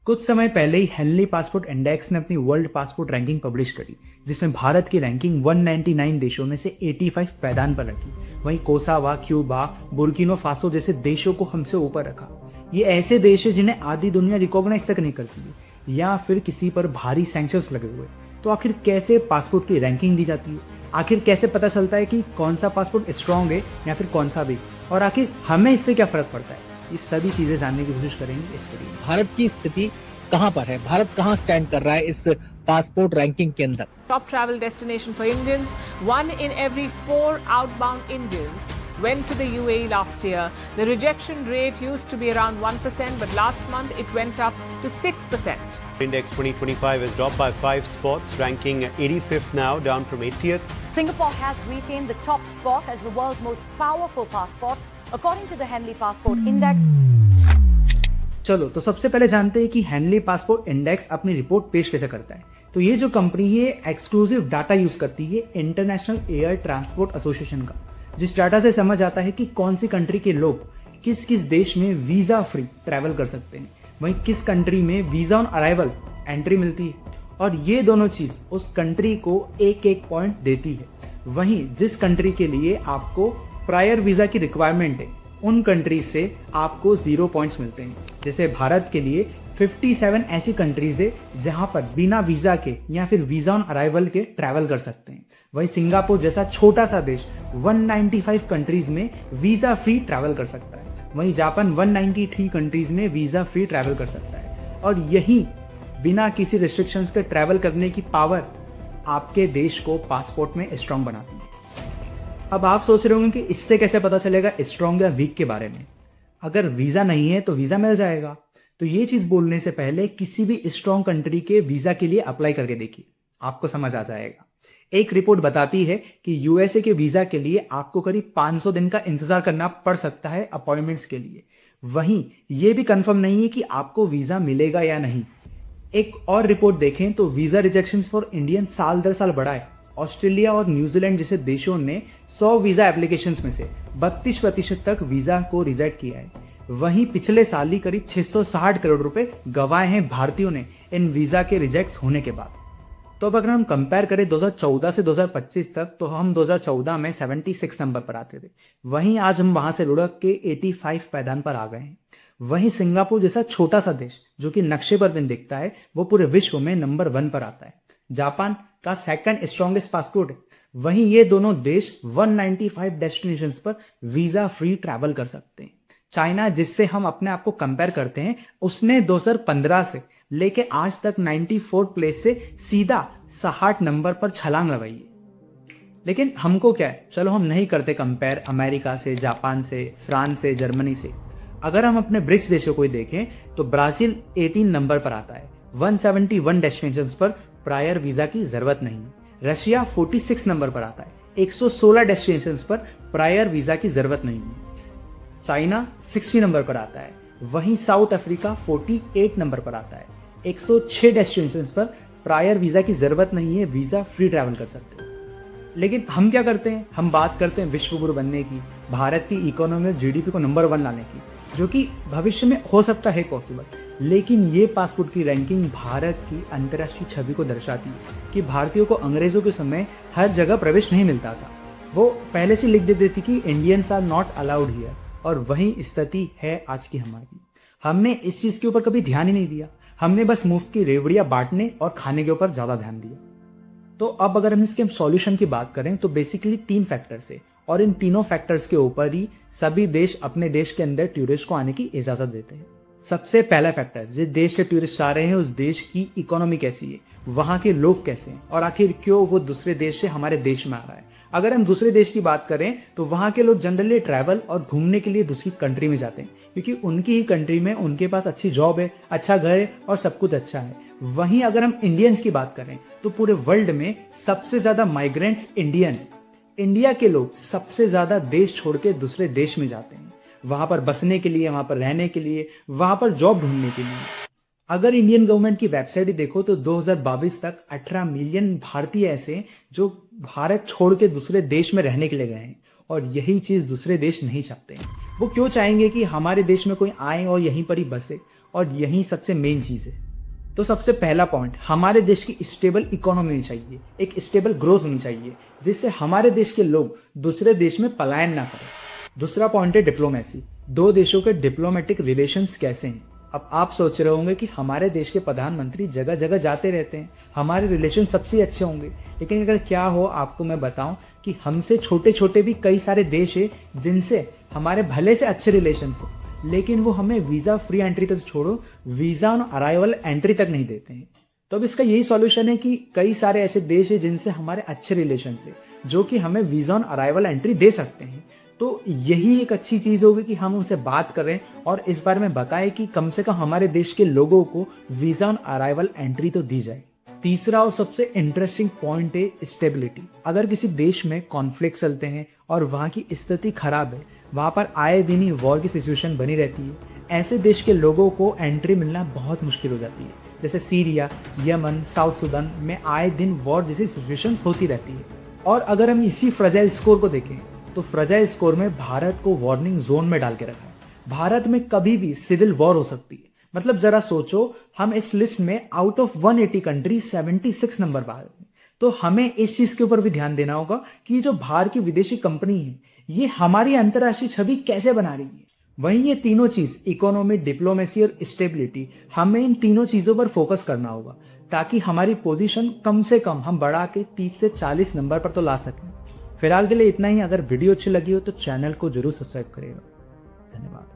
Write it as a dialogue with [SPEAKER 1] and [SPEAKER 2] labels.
[SPEAKER 1] कुछ समय पहले ही हेनली पासपोर्ट इंडेक्स ने अपनी वर्ल्ड पासपोर्ट रैंकिंग पब्लिश करी, जिसमें भारत की रैंकिंग 199 देशों में से 85 पैदान पर रखी। वहीं कोसावा, क्यूबा, बुर्किनो फासो जैसे देशों को हमसे ऊपर रखा। ये ऐसे देश है जिन्हें आधी दुनिया रिकॉग्नाइज तक नहीं करती है या फिर किसी पर भारी सैंक्शंस लगे हुए। तो आखिर कैसे पासपोर्ट की रैंकिंग दी जाती है? आखिर कैसे पता चलता है कि कौन सा पासपोर्ट स्ट्रांग है या फिर कौन सा वीक? और आखिर हमें इससे क्या फर्क पड़ता है? ये सभी चीजें जानने की कोशिश करेंगे इस वीडियो में।
[SPEAKER 2] भारत की स्थिति कहां पर है, भारत कहां स्टैंड कर रहा है इस पासपोर्ट रैंकिंग के अंदर?
[SPEAKER 3] Top travel destination for Indians. 1 in every 4 outbound Indians went to the UAE last year. The rejection rate used to be around 1%, but last month it went up to 6%.
[SPEAKER 4] Index 2025 has dropped by 5 spots, ranking 85th now, down from 80th.
[SPEAKER 5] Singapore has retained the top spot as the world's most powerful passport, according to the Henley Passport Index.
[SPEAKER 1] चलो तो सबसे पहले जानते हैं कि Henley passport index अपनी report पेश कैसे करता है। तो ये जो कंपनी है एक्सक्लूसिव डाटा यूज करती है इंटरनेशनल एयर ट्रांसपोर्ट एसोसिएशन का, जिस डाटा से समझ आता है कि कौन सी कंट्री के लोग किस किस देश में वीजा फ्री ट्रैवल कर सकते हैं, वहीं किस कंट्री में वीजा ऑन अराइवल एंट्री मिलती है। और ये दोनों चीज उस कंट्री को एक एक पॉइंट देती है। वहीं जिस कंट्री के लिए आपको प्रायर वीजा की रिक्वायरमेंट है, उन कंट्री से आपको 0 पॉइंट्स मिलते हैं। जैसे भारत के लिए 57 ऐसी कंट्रीज है जहां पर बिना वीजा के या फिर वीजा ऑन अराइवल के ट्रैवल कर सकते हैं। वहीं सिंगापुर जैसा छोटा सा देश 195 कंट्रीज में वीजा फ्री ट्रैवल कर सकता है। वहीं जापान 193 कंट्रीज में वीजा फ्री ट्रैवल कर सकता है। और यही बिना किसी रिस्ट्रिक्शंस के ट्रैवल करने की पावर आपके देश को पासपोर्ट में स्ट्रांग बनाती है। अब आप सोच रहे होंगे कि इससे कैसे पता चलेगा स्ट्रांग या वीक के बारे में? अगर वीजा नहीं है तो वीजा मिल जाएगा। तो ये चीज बोलने से पहले किसी भी स्ट्रांग कंट्री के वीजा के लिए अप्लाई करके देखिए, आपको समझ आ जाएगा। एक रिपोर्ट बताती है कि यूएसए के वीजा के लिए आपको करीब 500 दिन का इंतजार करना पड़ सकता है अपॉइंटमेंट्स के लिए। वहीं ये भी कंफर्म नहीं है कि आपको वीजा मिलेगा या नहीं। एक और रिपोर्ट देखें तो वीजा रिजेक्शन फॉर इंडियन साल दर साल बढ़ा है। ऑस्ट्रेलिया और न्यूजीलैंड जैसे देशों ने 100 वीजा एप्लीकेशंस में से 32% तक वीजा को रिजेक्ट किया है। वहीं पिछले साल ही करीब 660 करोड़ रुपए गंवाए हैं भारतीयों ने इन वीजा के रिजेक्ट होने के बाद। तो अब अगर हम कंपेयर करें 2014 से 2025 तक, तो हम 2014 में 76 नंबर पर आते थे। वहीं आज हम वहां से लुढ़क के 85 पैदान पर आ गए हैं। वहीं सिंगापुर जैसा छोटा सा देश जो कि नक्शे पर भी दिखता है, वो पूरे विश्व में नंबर 1 पर आता है। जापान का सेकंड स्ट्रॉन्गेस्ट पासपोर्ट है। वहीं ये दोनों देश 195 डेस्टिनेशंस पर वीजा फ्री ट्रैवल कर सकते हैं। चाइना, जिससे हम अपने आप को कंपेयर करते हैं, उसने 2015 से लेके आज तक 94 प्लेस से सीधा 60 नंबर पर छलांग लगाई है। लेकिन हमको क्या है, चलो हम नहीं करते कंपेयर अमेरिका से, जापान से, फ्रांस से, जर्मनी से। अगर हम अपने ब्रिक्स देशों को ही देखें तो ब्राजील 18 नंबर पर आता है। 171 डेस्टिनेशंस पर प्रायर वीजा की जरूरत नहीं है। रशिया 46 नंबर पर आता है। 116 डेस्टिनेशंस पर प्रायर वीजा की जरूरत नहीं है। चाइना 60 नंबर पर आता है। वहीं साउथ अफ्रीका 48 नंबर पर आता है। 106 डेस्टिनेशंस पर प्रायर वीजा की जरूरत नहीं है, वीजा फ्री ट्रैवल कर सकते हैं। लेकिन हम क्या करते हैं, हम बात करते हैं विश्व गुरु बनने की, भारत की इकोनॉमी और जीडीपी को नंबर 1 लाने की, जो कि भविष्य में हो सकता है पॉसिबल। लेकिन ये पासपोर्ट की रैंकिंग भारत की अंतर्राष्ट्रीय छवि को दर्शाती है कि भारतीयों को अंग्रेजों के समय हर जगह प्रवेश नहीं मिलता था। वो पहले से लिख देती थी कि Indians are not allowed here, और वही स्थिति है आज की हमारी। हमने इस चीज के ऊपर कभी ध्यान ही नहीं दिया। हमने बस मुफ्त की रेवड़ियां बांटने और खाने के ऊपर ज्यादा ध्यान दिया। तो अब अगर हम इसके सॉल्यूशन की बात करें तो बेसिकली 3 फैक्टर्स है, और इन तीनों फैक्टर्स के ऊपर ही सभी देश अपने देश के अंदर टूरिस्ट को आने की इजाजत देते हैं। सबसे पहला फैक्टर, जिस देश के टूरिस्ट आ रहे हैं उस देश की इकोनॉमी कैसी है, वहां के लोग कैसे हैं, और आखिर क्यों वो दूसरे देश से हमारे देश में आ रहा है। अगर हम दूसरे देश की बात करें तो वहां के लोग जनरली ट्रैवल और घूमने के लिए दूसरी कंट्री में जाते हैं, क्योंकि उनकी ही कंट्री में उनके पास अच्छी जॉब है, अच्छा घर है और सब कुछ अच्छा है। वहीं अगर हम इंडियंस की बात करें तो पूरे वर्ल्ड में सबसे ज्यादा माइग्रेंट्स इंडियन, इंडिया के लोग सबसे ज्यादा देश छोड़ के दूसरे देश में जाते हैं, वहां पर बसने के लिए, वहां पर रहने के लिए, वहां पर जॉब ढूंढने के लिए। अगर इंडियन गवर्नमेंट की वेबसाइट देखो तो 2022 तक 18 मिलियन भारतीय ऐसे जो भारत छोड़ के दूसरे देश में रहने के लिए गए हैं, और यही चीज दूसरे देश नहीं चाहते हैं। वो क्यों चाहेंगे कि हमारे देश में कोई आए और यहीं पर ही बसे? और यही सबसे मेन चीज़ है। तो सबसे पहला पॉइंट, हमारे देश की स्टेबल इकोनॉमी होनी चाहिए, एक स्टेबल ग्रोथ होनी चाहिए, जिससे हमारे देश के लोग दूसरे देश में पलायन ना करें। दूसरा पॉइंट है डिप्लोमेसी। दो देशों के डिप्लोमेटिक रिलेशंस कैसे हैं। अब आप सोच रहे होंगे कि हमारे देश के प्रधानमंत्री जगह जगह जाते रहते हैं, हमारे रिलेशन सबसे अच्छे होंगे, लेकिन अगर क्या हो आपको मैं बताऊं कि हमसे छोटे छोटे भी कई सारे देश हैं जिनसे हमारे भले से अच्छे रिलेशंस हैं, लेकिन वो हमें वीज़ा फ्री एंट्री तो छोड़ो, वीज़ा ऑन अराइवल एंट्री तक नहीं देते हैं। तो अब इसका यही सॉल्यूशन है कि कई सारे ऐसे देश हैं जिनसे हमारे अच्छे रिलेशन है, जो कि हमें वीज़ा ऑन अराइवल एंट्री दे सकते हैं। तो यही एक अच्छी चीज़ होगी कि हम उनसे बात करें और इस बारे में बताएं कि कम से कम हमारे देश के लोगों को वीज़ा ऑन अराइवल एंट्री तो दी जाए। तीसरा और सबसे इंटरेस्टिंग पॉइंट है स्टेबिलिटी। अगर किसी देश में कॉन्फ्लिक्ट चलते हैं और वहाँ की स्थिति खराब है, वहाँ पर आए दिन ही वॉर की सिचुएशन बनी रहती है, ऐसे देश के लोगों को एंट्री मिलना बहुत मुश्किल हो जाती है। जैसे सीरिया, यमन, साउथ सुडान में आए दिन वॉर जैसी सिचुएशन होती रहती है। और अगर हम इसी फ्रजाइल स्कोर को देखें तो फ्रजाइल स्कोर में भारत को वार्निंग जोन में डाल के रखा है। भारत में कभी भी सिविल वॉर हो सकती है। मतलब जरा सोचो, हम इस लिस्ट में आउट ऑफ 180 कंट्री 76 नंबर पर है। तो हमें इस चीज के ऊपर भी ध्यान देना होगा कि जो बाहर की विदेशी कंपनी है, ये हमारी अंतर्राष्ट्रीय छवि कैसे बना रही है। वहीं ये तीनों चीज, इकोनॉमी, डिप्लोमेसी और स्टेबिलिटी, हमें इन तीनों चीजों पर फोकस करना होगा ताकि हमारी पोजीशन कम से कम हम बढ़ा के 30 से 40 नंबर पर तो ला सकें। फिलहाल के लिए इतना ही। अगर वीडियो अच्छी लगी हो तो चैनल को जरूर सब्सक्राइब करिएगा। धन्यवाद।